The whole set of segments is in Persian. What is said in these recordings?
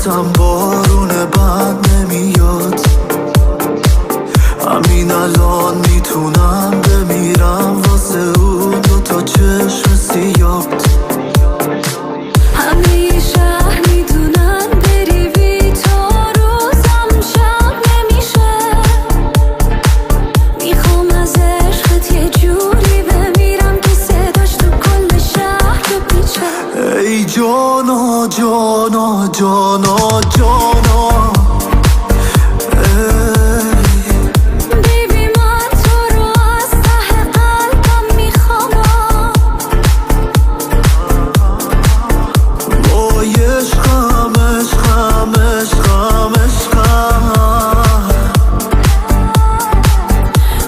صورتم بارونه بد نمیاد. همین الان میتونم بمیرم واسه اون دوتا چشم سیاد. همه شهر میدونن بری بی تو روزم شب نمیشه. میخوام از عشقت یه جوری بمیرم که صداش تو کل شهر بپیچه. ای جانا جانا جانا جانا، بیبی من تو رو از ته قلبم میخوام. وای عشقم عشقم عشقم عشقم.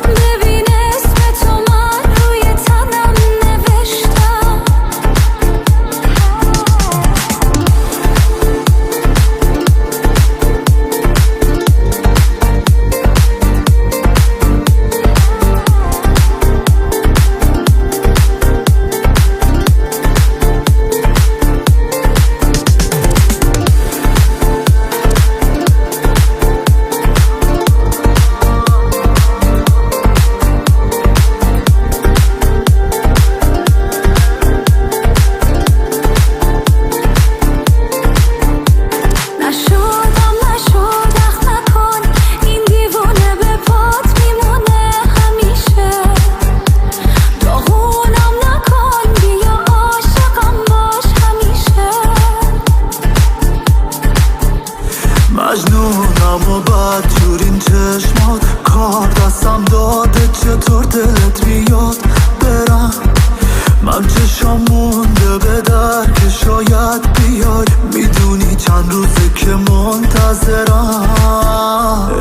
ببین اسم تو من روی تنم نوشتم. مجنونم و بد جور این چشمات، کار دستم داده چطور دلت میاد برم. من چشام مونده به در که شاید بیای، میدونی چند روزه که منتظرم.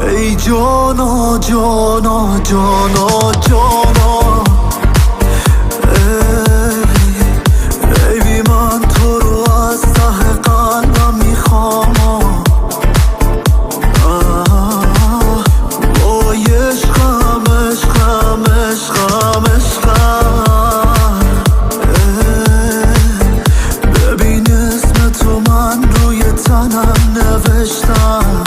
ای جانا جانا جانا جانا، ای بی من تو رو از ته قلبم میخوام. وای عشقم عشقم عشقم عشقم. ببین اسم تو من روی تنم نوشتم.